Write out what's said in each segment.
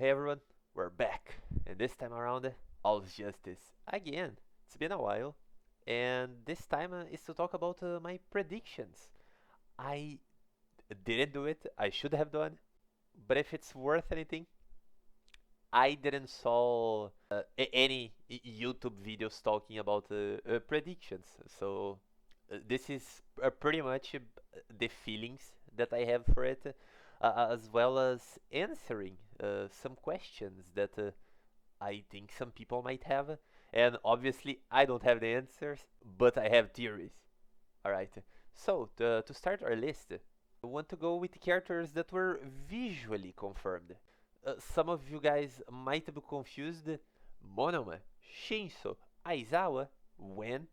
Hey everyone, we're back, and this time around, all's justice again. It's been a while, and this time is to talk about my predictions. I didn't do it, I should have done, but if it's worth anything, I didn't saw any YouTube videos talking about predictions. So this is pretty much the feelings that I have for it, as well as answering some questions that I think some people might have. And obviously, I don't have the answers, but I have theories. Alright, so to start our list, I want to go with characters that were visually confirmed. Some of you guys might be confused. Monoma, Shinso, Aizawa, when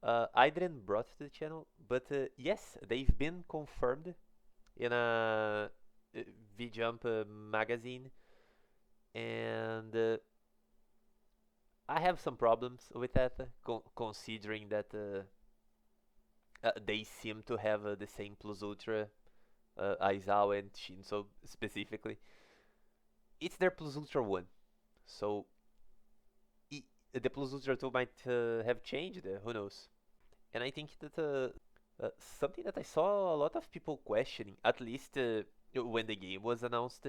I didn't brought to the channel, but yes, they've been confirmed in a V-Jump magazine, and I have some problems with that, considering that they seem to have the same plus ultra, Aizawa and Shinso specifically. It's their plus ultra 1, so the plus ultra 2 might have changed, who knows. And I think that something that I saw a lot of people questioning, at least when the game was announced,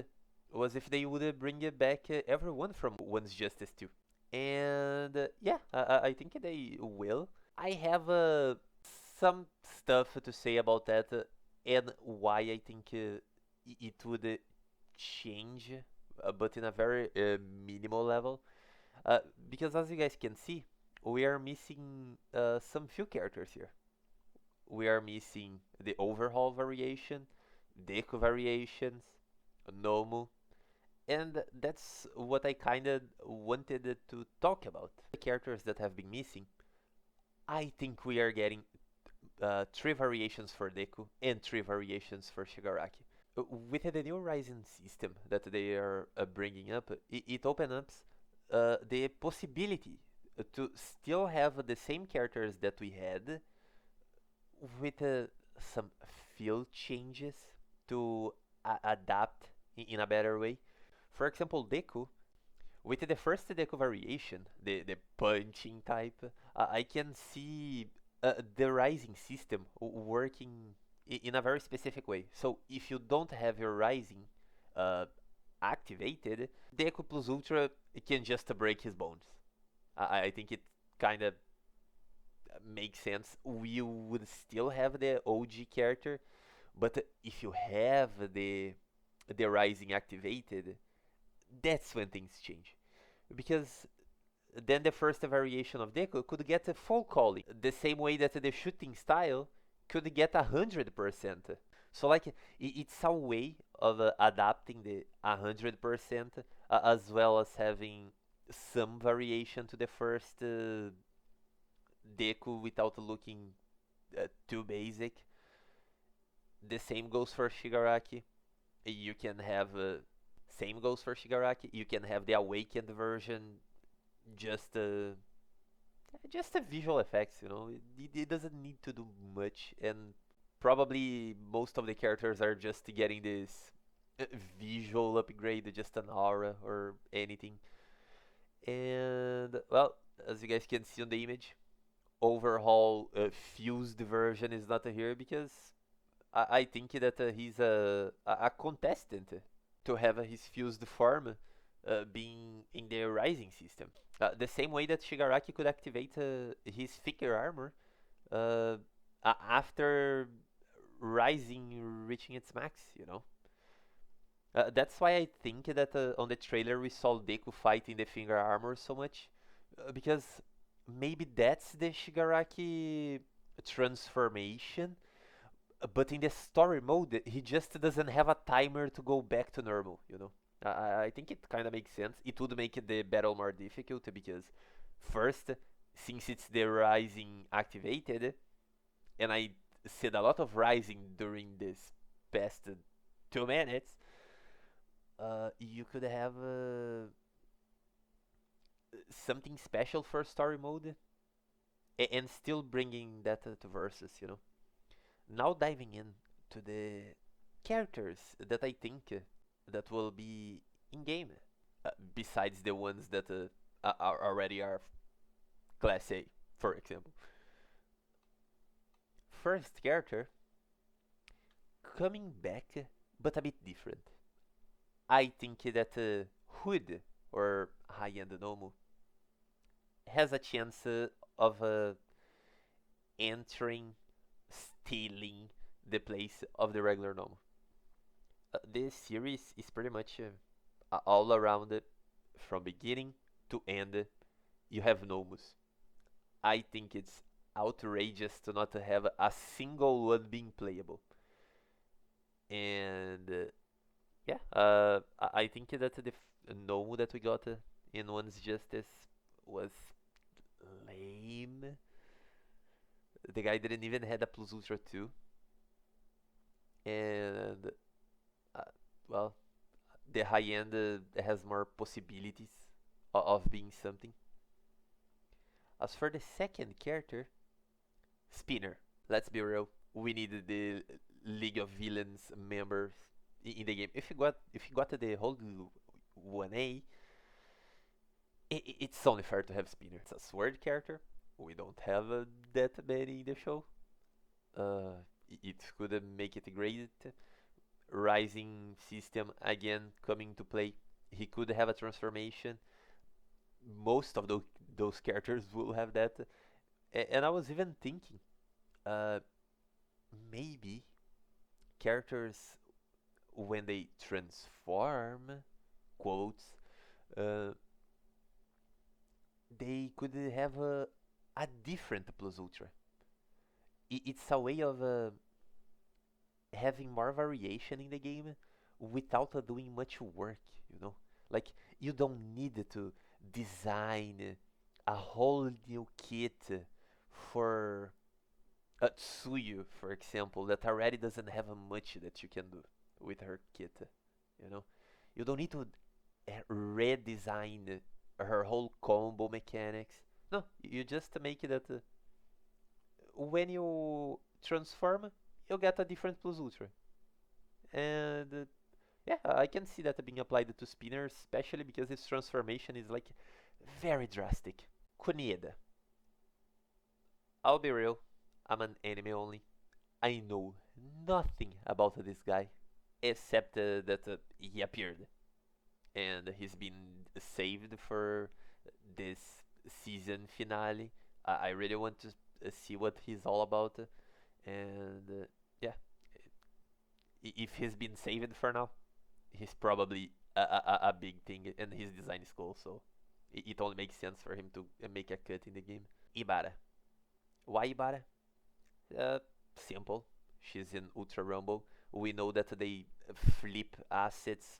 was if they would bring back everyone from One's Justice 2. And yeah, I think they will. I have some stuff to say about that and why I think it would change, but in a very minimal level. Uh, because as you guys can see, we are missing some few characters here. We are missing the overhaul variation, Deku variations, Nomu, and that's what I kinda wanted to talk about. The characters that have been missing, I think we are getting three variations for Deku and three variations for Shigaraki. With the new Rising system that they are bringing up, it opens up the possibility to still have the same characters that we had with some field changes to adapt in a better way. For example, Deku, with the first Deku variation, the punching type, I can see the rising system working in a very specific way. So if you don't have your rising uh, activated, Deku plus Ultra can just break his bones. I think it kind of makes sense. We would still have the OG character, but if you have the rising activated, that's when things change. Because then the first variation of Deku could get a full calling, the same way that the shooting style could get 100%. So like it's a way of adapting the 100% as well as having some variation to the first Deku without looking too basic. The same goes for Shigaraki. You can have same goes for Shigaraki. You can have the awakened version, just just a visual effects. It doesn't need to do much, and probably most of the characters are just getting this visual upgrade, just an aura or anything. And well, as you guys can see on the image, overhaul fused version is not here because I think that he's a contestant to have his fused form being in the rising system. The same way that Shigaraki could activate his figure armor uh, after rising reaching its max. That's why I think that on the trailer we saw Deku fighting the finger armor so much, because maybe that's the Shigaraki transformation, but in the story mode he just doesn't have a timer to go back to normal. I think it kind of makes sense. It would make the battle more difficult because first, since it's the rising activated, and I said a lot of rising during this past 2 minutes, you could have something special for story mode and still bringing that to versus. Now diving in to the characters that I think that will be in game. besides the ones that are already are Class A, for example. First character coming back, but a bit different. I think that Hood or high-end Nomu has a chance of entering, stealing the place of the regular Nomu. This series is pretty much all around it, from beginning to end. You have Nomus. I think it's outrageous to not have a single one being playable. And yeah, I think that the Nomu that we got in One's Justice was lame. The guy didn't even had a Plus Ultra 2. And uh, well, the high end has more possibilities of being something. As for the second character, Spinner. Let's be real. We needed the League of Villains members in the game. If you got the whole 1A, it's only fair to have Spinner. It's a sword character. We don't have that many in the show. It could make it great. Rising system again coming to play. He could have a transformation. Most of those characters will have that. And I was even thinking, uh, maybe characters when they transform, quotes, uh, they could have a different Plus Ultra. It's a way of having more variation in the game without doing much work, you know? Like, you don't need to design a whole new kit for Tsuyu, for example, that already doesn't have much that you can do with her kit, you know? You don't need to redesign her whole combo mechanics. No, you just make it that when you transform, you get a different Plus Ultra. And yeah, I can see that being applied to Spinner, especially because his transformation is like very drastic. Kunieda. I'll be real, I'm an anime only. I know nothing about this guy except that he appeared and he's been saved for this season finale. I really want to see what he's all about, and yeah, if he's been saved for now, he's probably a big thing, and his design is cool, so it only makes sense for him to make a cut in the game. Ibara. Why Ibara? Uh, Simple. She's in Ultra Rumble. We know that they flip assets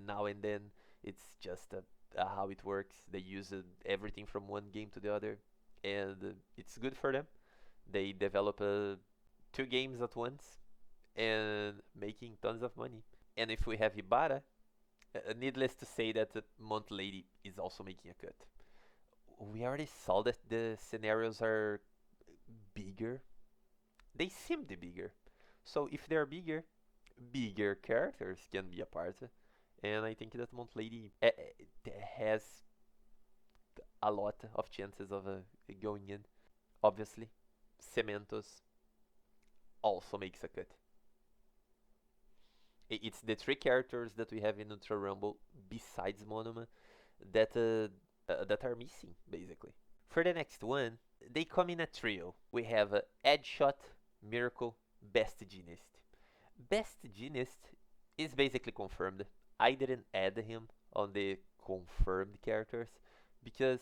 now and then. It's just how it works. They use everything from one game to the other, and it's good for them. They develop two games at once and making tons of money. And if we have Ibarra, needless to say that Mont Lady is also making a cut. We already saw that the scenarios are bigger. They seem to be bigger. So if they're bigger, bigger characters can be a part. And I think that Mont Lady has a lot of chances of going in. Obviously, Cementos also makes a cut. It's the three characters that we have in Ultra Rumble besides Monoma that are missing basically. For the next one, they come in a trio. We have Edgeshot, Miracle, Best Genist. Best Genist is basically confirmed. I didn't add him on the confirmed characters because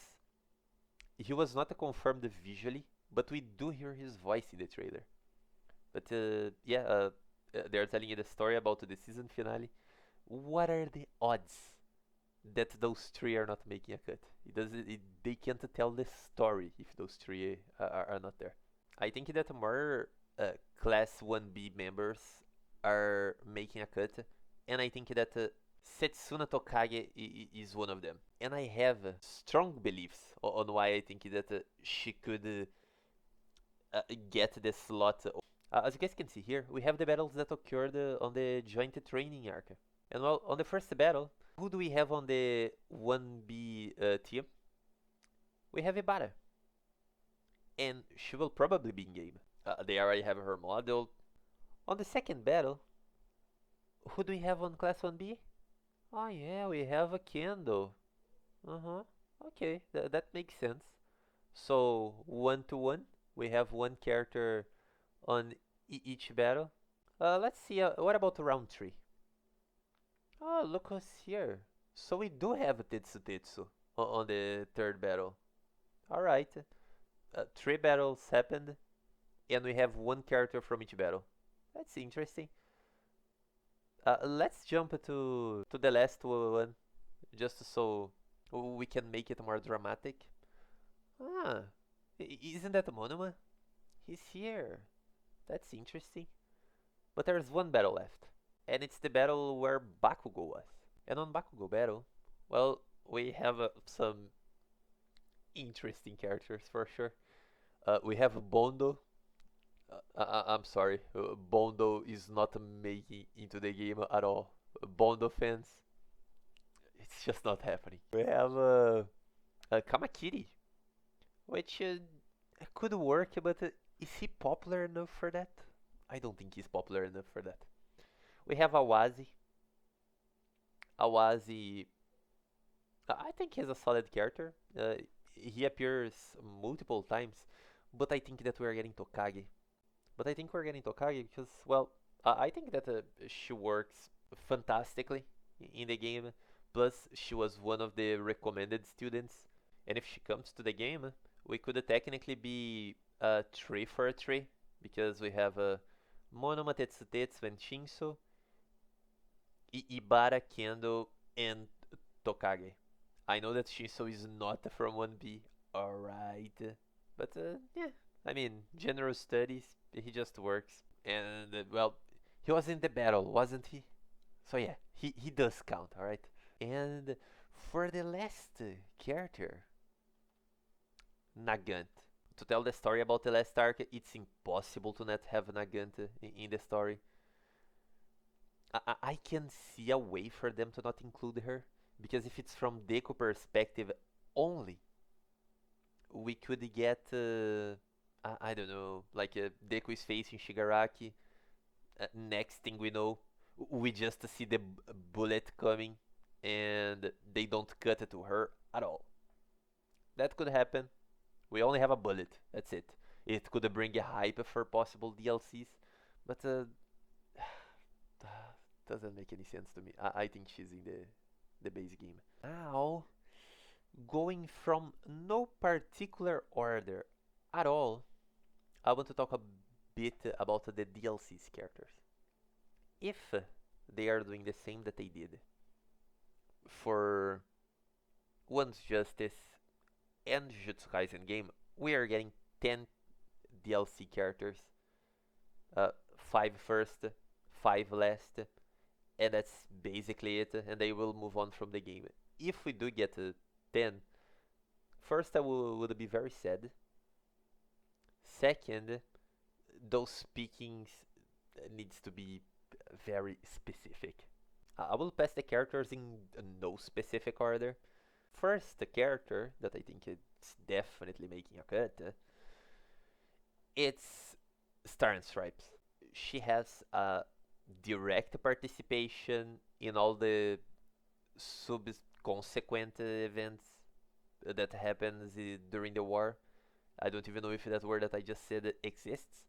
he was not confirmed visually, but we do hear his voice in the trailer. But yeah, they're telling you the story about the season finale. What are the odds that those three are not making a cut? They can't tell the story if those three are not there. I think that more Class 1B members are making a cut, and I think that Setsuna Tokage is one of them. And I have strong beliefs on why I think that she could get the slot. As you guys can see here, we have the battles that occurred on the joint training arc. And well, on the first battle, Who do we have on the 1B team? We have Ibarra, and she will probably be in game. They already have her model. On the second battle, who do we have on class 1B? Oh yeah, we have a Kendo. Uh-huh. Okay, that makes sense. So 1 to 1, we have one character on each battle. Let's see, what about round 3? Oh, look who's here. So we do have Tetsu Tetsu on the third battle. Alright, 3 battles happened, and we have one character from each battle. That's interesting. Let's jump to the last one, just so we can make it more dramatic. Ah, isn't that Monoma? He's here. That's interesting. But there's one battle left, and it's the battle where Bakugo was. And on Bakugo battle, well, we have some interesting characters for sure. We have Bondo. I'm sorry, Bondo is not making into the game at all. Bondo fans, it's just not happening. We have Kamakiri, which could work, but is he popular enough for that? I don't think he's popular enough for that. We have Awazi. Awazi, I think he's a solid character. He appears multiple times, but I think that we are getting Tokage. But I think we're getting Tokage because, well, I think that she works fantastically in the game. Plus, she was one of the recommended students. And if she comes to the game, we could technically be 3 for 3 because we have Monoma Tetsu and Shinso, Ibara, Kendo, and Tokage. I know that Shinso is not from 1B, alright. But yeah, I mean, general studies, he just works. And well, he was in the battle, wasn't he? So yeah, he does count, alright? And for the last character, Nagant. To tell the story about the last arc, it's impossible to not have Nagant in the story. I can see a way for them to not include her, because if it's from Deku perspective only, we could get, I don't know, like Deku is facing Shigaraki. Next thing we know, we just see the bullet coming, and they don't cut it to her at all. That could happen. We only have a bullet. That's it. It could bring a hype for possible DLCs, but doesn't make any sense to me. I think she's in the base game. Now, going from no particular order at all, I want to talk a bit about the DLC's characters. If they are doing the same that they did for One's Justice and Jujutsu Kaisen game, we are getting 10 DLC characters. 5 first, 5 last, and that's basically it, and they will move on from the game. If we do get 10, first I would be very sad. Second, those pickings needs to be very specific. I will pass the characters in no specific order. First, the character that I think it's definitely making a cut, it's Star and Stripes. She has a direct participation in all the subsequent events that happens during the war. I don't even know if that word that I just said exists,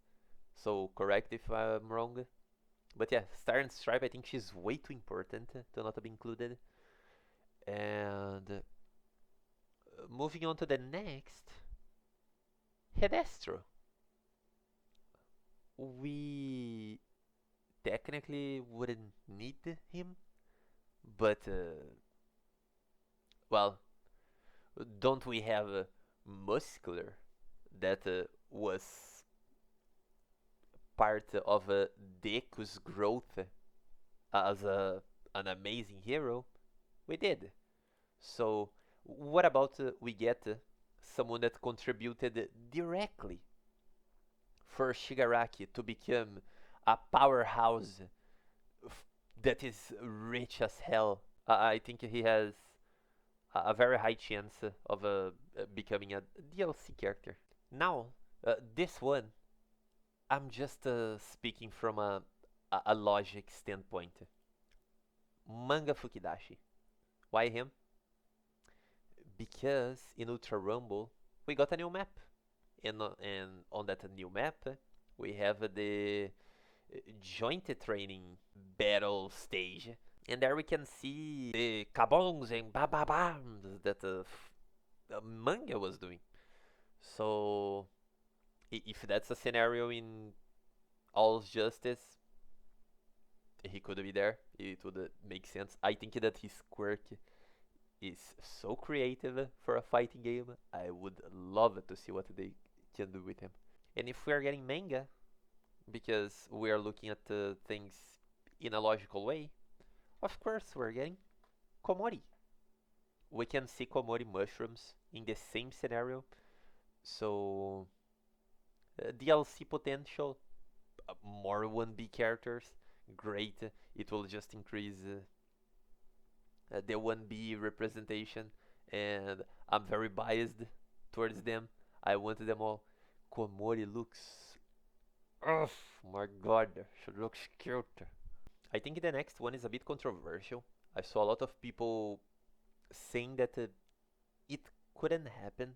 so correct if I'm wrong. But yeah, Star and Stripe, I think she's way too important to not be included. And moving on to the next, Hedestro. We technically wouldn't need him, but well, don't we have Muscular that was part of Deku's growth as an amazing hero? We did. So what about we get someone that contributed directly for Shigaraki to become a powerhouse that is rich as hell? I think he has a very high chance of becoming a DLC character. Now, this one, I'm just speaking from a logic standpoint. Manga Fukidashi. Why him? Because in Ultra Rumble, we got a new map. And on that new map, we have the joint training battle stage. And there we can see the kabongs and bababams that the manga was doing. So, if that's a scenario in All's Justice, he could be there. It would make sense. I think that his quirk is so creative for a fighting game. I would love to see what they can do with him. And if we are getting manga, because we are looking at things in a logical way, of course we're getting Komori. We can see Komori mushrooms in the same scenario. So, DLC potential, more 1B characters, great. It will just increase the 1B representation, and I'm very biased towards them. I want them all. Komori looks. Oh my god, she looks cute. I think the next one is a bit controversial. I saw a lot of people saying that it couldn't happen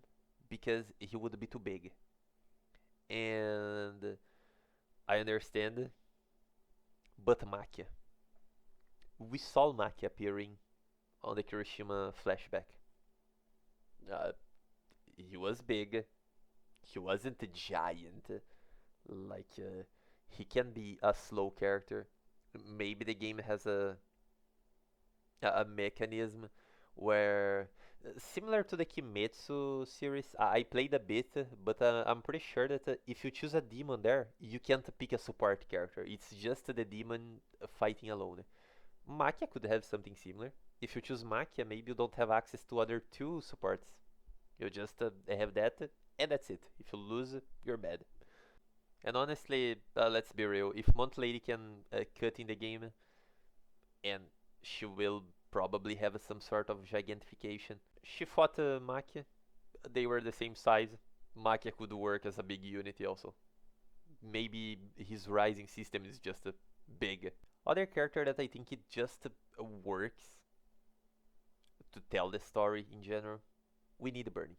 because he would be too big. And I understand, but Maka. We saw Maki appearing on the Kirishima flashback. Uh, he was big. He wasn't a giant. Like, he can be a slow character. Maybe the game has a mechanism where, similar to the Kimetsu series, I played a bit, but I'm pretty sure that if you choose a demon there, you can't pick a support character. It's just the demon fighting alone. Makia could have something similar. If you choose Makia, maybe you don't have access to other two supports. You just have that, and that's it. If you lose, you're bad. And honestly, let's be real. If Mont Lady can cut in the game, and she will probably have some sort of gigantification. She fought Makia. They were the same size. Makia could work as a big unity also. Maybe his rising system is just big. Other character that I think it just works to tell the story in general. We need Bernie.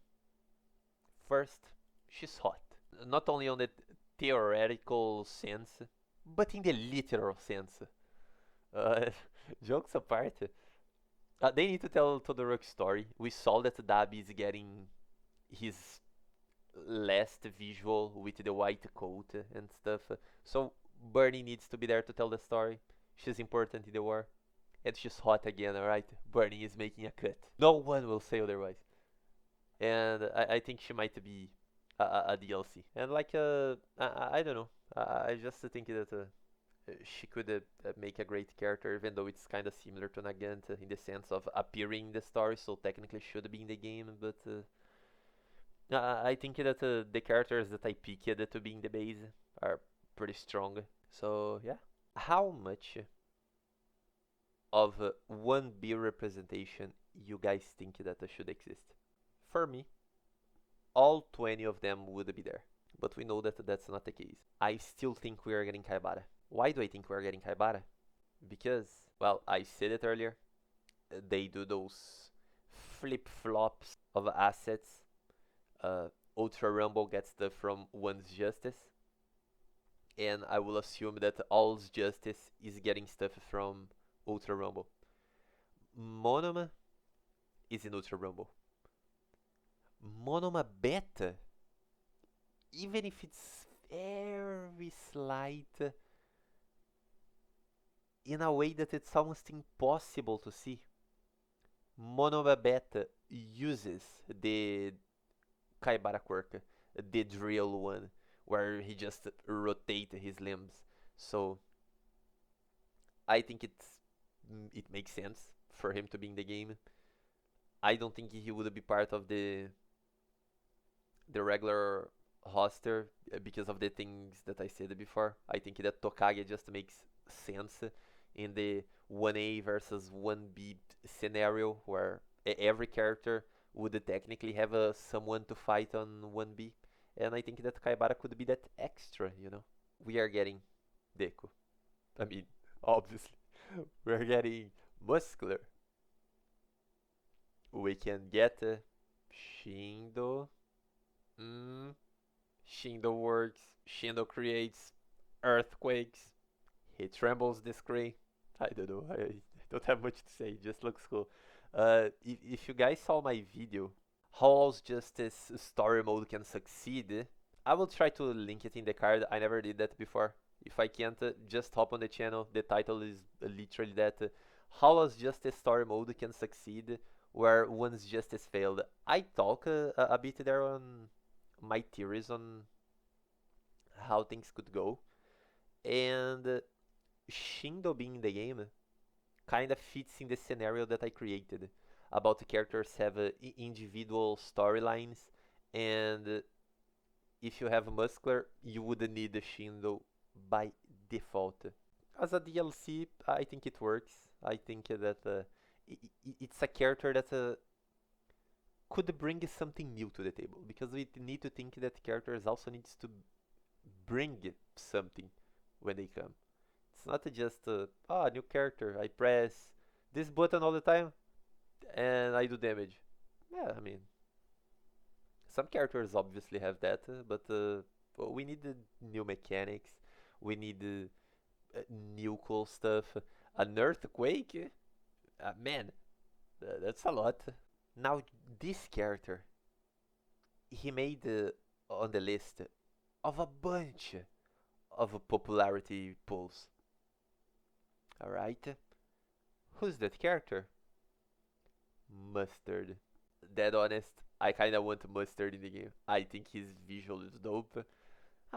First, she's hot. Not only on the theoretical sense, but in the literal sense. Uh, jokes apart, they need to tell Todoroki's story. We saw that Dabi is getting his last visual with the white coat and stuff. So Bernie needs to be there to tell the story. She's important in the war. And she's hot again, alright? Bernie is making a cut. No one will say otherwise. And I think she might be a DLC. And like, I don't know. I just think that she could make a great character, even though it's kind of similar to Nagant in the sense of appearing in the story, so technically should be in the game. But I think that the characters that I picked to be in the base are pretty strong. So yeah, how much of 1B representation you guys think that should exist? For me, all 20 of them would be there. But we know that that's not the case. I still think we are getting Kaibara. Why do I think we are getting Kaibara? Because, well, I said it earlier. They do those flip-flops of assets. Ultra Rumble gets stuff from One's Justice. And I will assume that All's Justice is getting stuff from Ultra Rumble. Monoma is in Ultra Rumble. Monoma Beta, even if it's very slight, in a way that it's almost impossible to see, Monoma Beta uses the Kaibara quirk, the drill one, where he just rotates his limbs. So I think it makes sense for him to be in the game. I don't think he would be part of the regular roster because of the things that I said before. I think that Tokage just makes sense in the 1A versus 1B scenario where every character would technically have someone to fight on 1B. And I think that Kaibara could be that extra, you know. We are getting Deku. I mean, obviously. We're getting Muscular. We can get Shindo. Mm, Shindo works. Shindo creates earthquakes. He trembles the screen. I don't know. I don't have much to say. It just looks cool. If you guys saw my video, how All's Justice story mode can succeed, I will try to link it in the card. I never did that before. If I can't, just hop on the channel. The title is literally that. How All's Justice story mode can succeed where one's justice failed. I talk a bit there on my theories on how things could go. And Shindo being in the game kind of fits in the scenario that I created about the characters have individual storylines, and if you have Muscular, you would need Shindo by default. As a DLC, I think it works. I think that it's a character that could bring something new to the table, because we need to think that characters also needs to bring something when they come. It's not just new character. I press this button all the time and I do damage. Yeah, I mean, some characters obviously have that, but well, we need new mechanics. We need new cool stuff. An earthquake, man, that's a lot. Now this character, he made on the list of a bunch of popularity polls. Alright, who's that character? Mustard. Dead honest, I kinda want Mustard in the game. I think his visual is dope.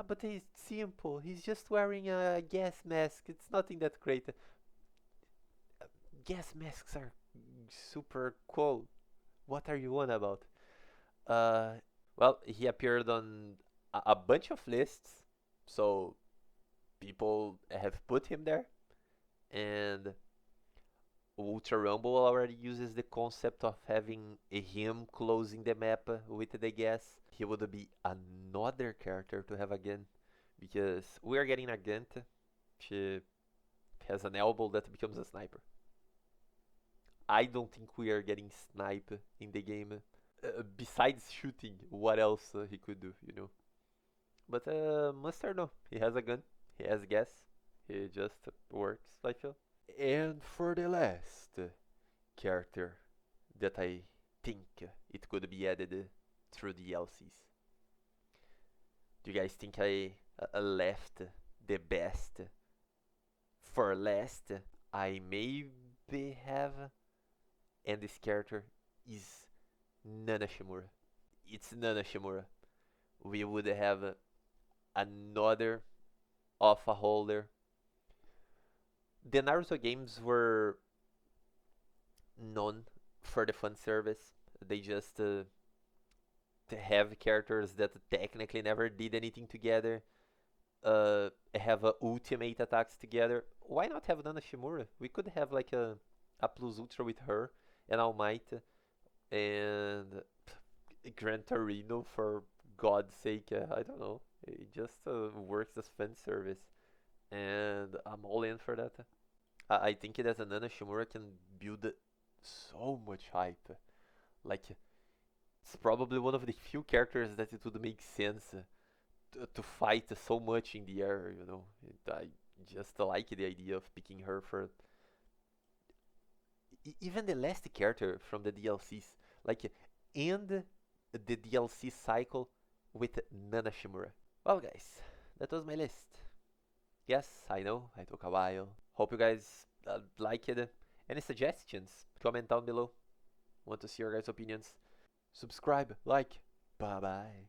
But he's simple. He's just wearing a gas mask. It's nothing that great. Gas masks are super cool. What are you on about? Uh, well, he appeared on a bunch of lists, so people have put him there. And Ultra Rumble already uses the concept of having him closing the map with the gas. He would be another character to have again, because we are getting Nagant. She has an elbow that becomes a sniper. I don't think we are getting snipe in the game. Besides shooting, what else he could do, you know? But Mustard, no. He has a gun. He has gas. He just works, I feel. And for the last character that I think it could be added through the DLCs. Do you guys think I left the best for last? I maybe have. And this character is Nana Shimura. It's Nana Shimura. We would have another alpha holder. The Naruto games were known for the fan service. They just to have characters that technically never did anything together, have ultimate attacks together. Why not have Nana Shimura? We could have like a Plus Ultra with her and All Might and Gran Torino, for God's sake. I don't know. It just works as fan service, and I'm all in for that. I think that Nana Shimura can build so much hype. Like, it's probably one of the few characters that it would make sense to fight so much in the air, you know. I just like the idea of picking her for even the last character from the DLCs. Like, end the DLC cycle with Nana Shimura. Well, guys, that was my list. Yes, I know, I took a while. Hope you guys liked it. Any suggestions? Comment down below. Want to see your guys' opinions. Subscribe, like. Bye bye.